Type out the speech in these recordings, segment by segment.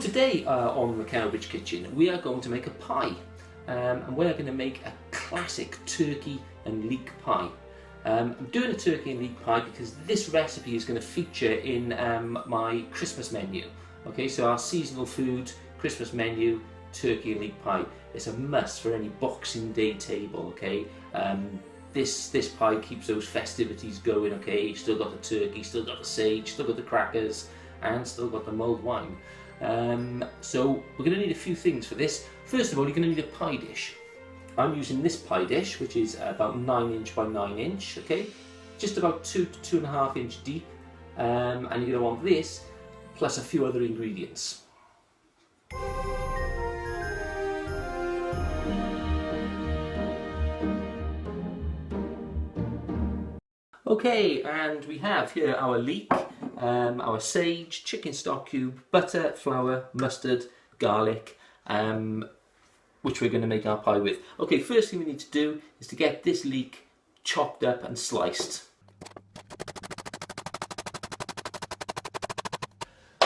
today on the Cowbridge Kitchen we are going to make a pie, and we're going to make a classic turkey and leek pie. I'm doing a turkey and leek pie because this recipe is going to feature in my Christmas menu. Okay, so our seasonal food Christmas menu, turkey and leek pie. It's a must for any Boxing Day table. Okay, this pie keeps those festivities going. Okay, you've still got the turkey, still got the sage, still got the crackers, and still got the mulled wine. So we're going to need a few things for this. First of all, you're going to need a pie dish. I'm using this pie dish, which is about 9 inch by 9 inch, okay? Just about 2 to 2.5 inch deep. And you're going to want this, plus a few other ingredients. Okay, and we have here our leek, our sage, chicken stock cube, butter, flour, mustard, garlic, which we're going to make our pie with. Okay, first thing we need to do is to get this leek chopped up and sliced.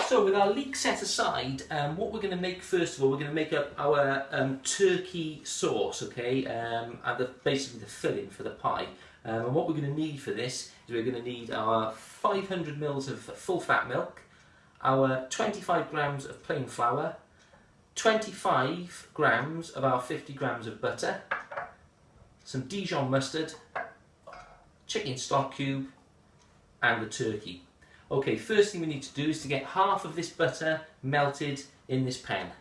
So with our leek set aside, what we're going to make first of all, we're going to make up our turkey sauce, okay, and basically the filling for the pie. And what we're going to need for this is we're going to need our 500 ml of full fat milk, our 25 grams of plain flour, 25 grams of our 50 grams of butter, some Dijon mustard, chicken stock cube, and the turkey. Okay, first thing we need to do is to get half of this butter melted in this pan.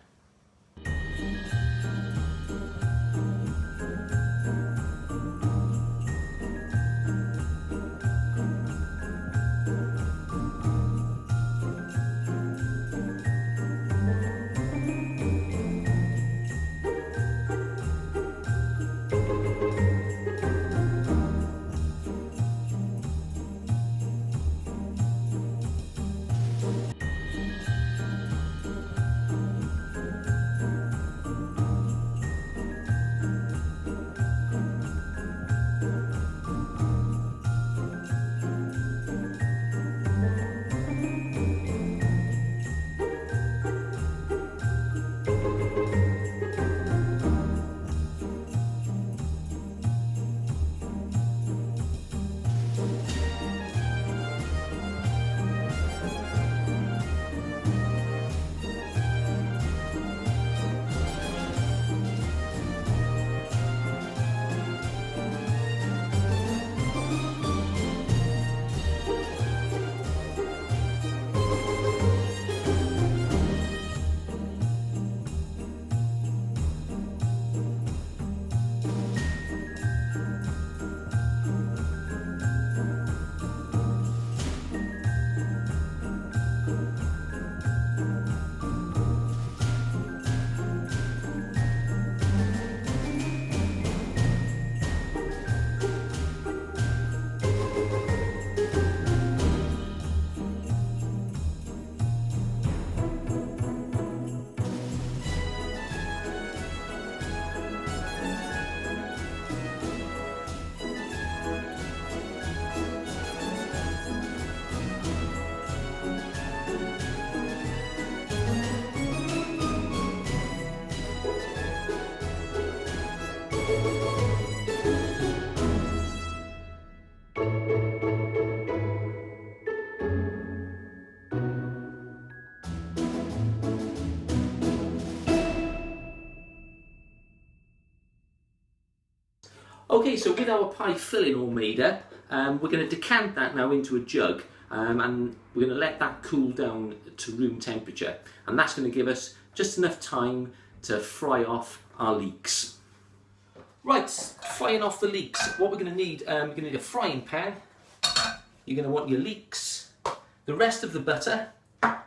Okay, so with our pie filling all made up, we're going to decant that now into a jug, and we're going to let that cool down to room temperature, and that's going to give us just enough time to fry off our leeks. Right, frying off the leeks, what we're going to need, we're going to need a frying pan, you're going to want your leeks, the rest of the butter,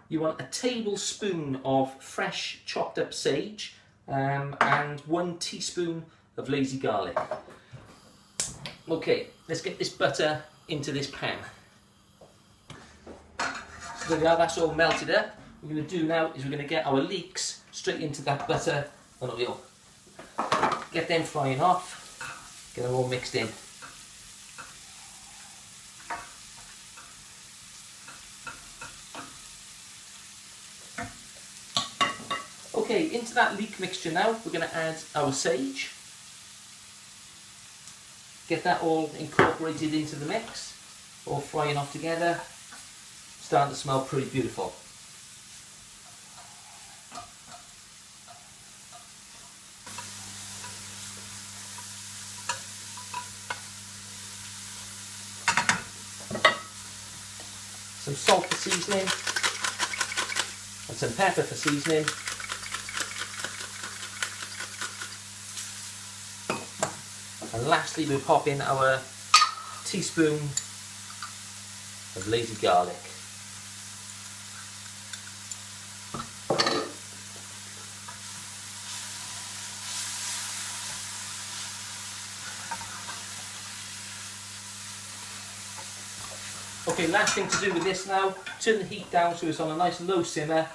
you want a tablespoon of fresh chopped up sage, and 1 teaspoon of lazy garlic. Okay, let's get this butter into this pan. So there we are, that's all melted up. What we're going to do now is we're going to get our leeks straight into that butter and oil. Get them frying off, get them all mixed in. Okay, into that leek mixture now, we're going to add our sage. Get that all incorporated into the mix, all frying off together. Starting to smell pretty beautiful. Some salt for seasoning, and some pepper for seasoning. And lastly, we'll pop in our teaspoon of lazy garlic. Okay, last thing to do with this now, turn the heat down so it's on a nice low simmer.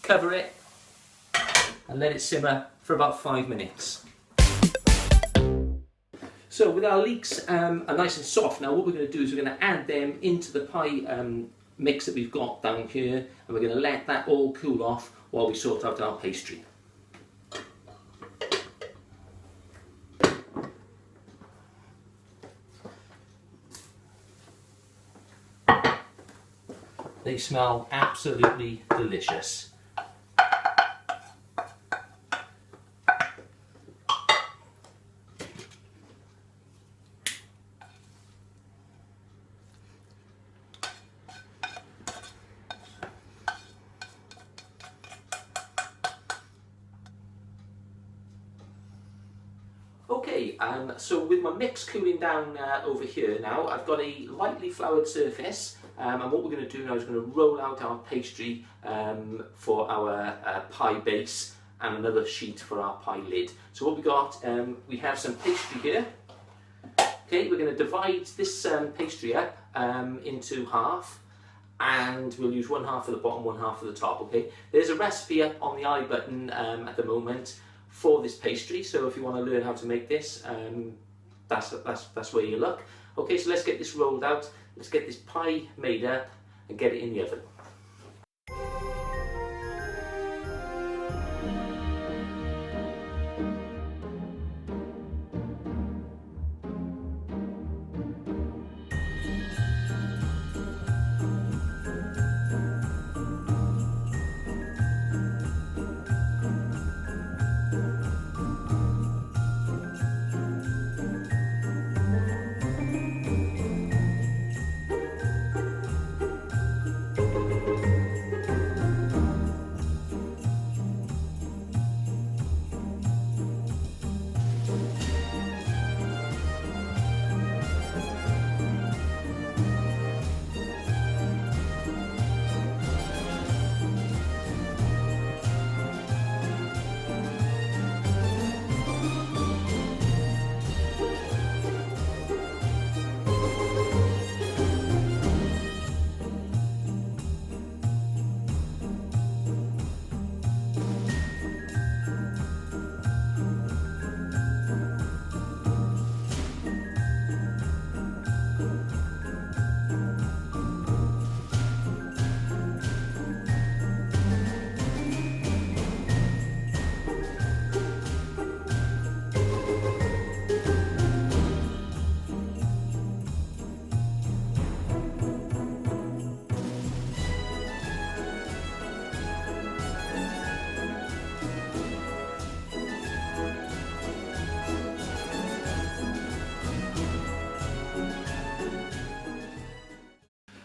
Cover it and let it simmer for about 5 minutes. So with our leeks are nice and soft now, what we're going to do is we're going to add them into the pie mix that we've got down here, and we're going to let that all cool off while we sort out our pastry. They smell absolutely delicious. Okay, so with my mix cooling down over here now, I've got a lightly floured surface, and what we're going to do now is going to roll out our pastry for our pie base and another sheet for our pie lid. So what we got, we have some pastry here. Okay, we're going to divide this pastry up into half, and we'll use one half for the bottom, one half for the top. Okay, there's a recipe up on the I button at the moment for this pastry, so if you want to learn how to make this, that's where you look. Okay, so let's get this rolled out, let's get this pie made up and get it in the oven.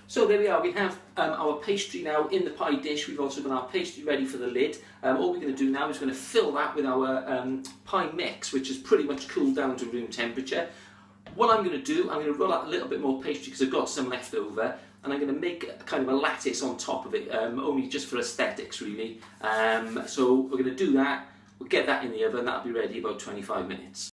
So there we are, we have our pastry now in the pie dish. We've also got our pastry ready for the lid. All we're going to do now is going to fill that with our pie mix, which is pretty much cooled down to room temperature. What I'm going to do, I'm going to roll out a little bit more pastry because I've got some left over, and I'm going to make a kind of a lattice on top of it, only just for aesthetics really. So we're going to do that, we'll get that in the oven, that'll be ready about 25 minutes.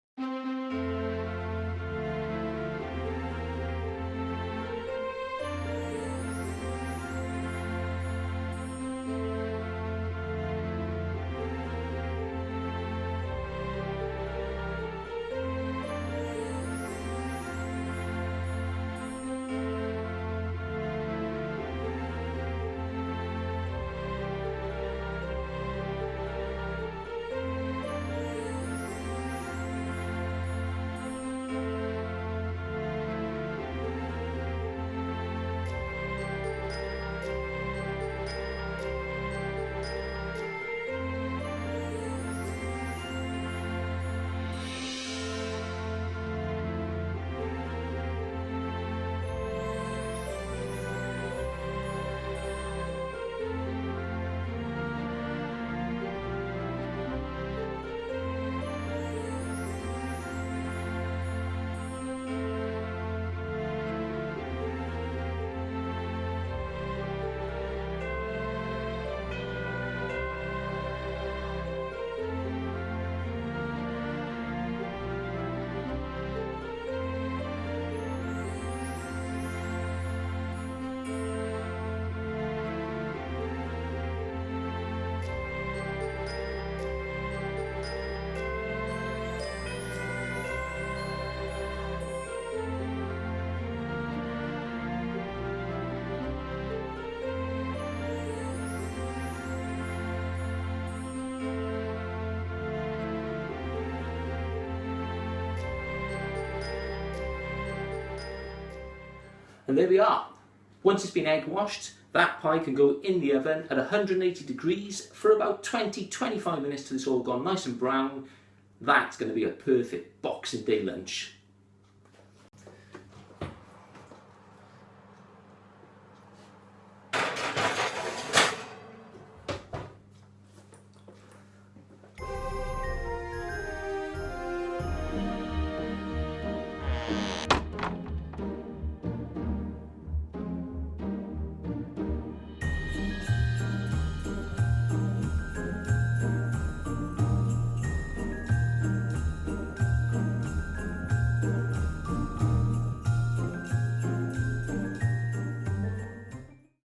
And there we are. Once it's been egg washed, that pie can go in the oven at 180 degrees for about 20-25 minutes till it's all gone nice and brown. That's going to be a perfect Boxing Day lunch.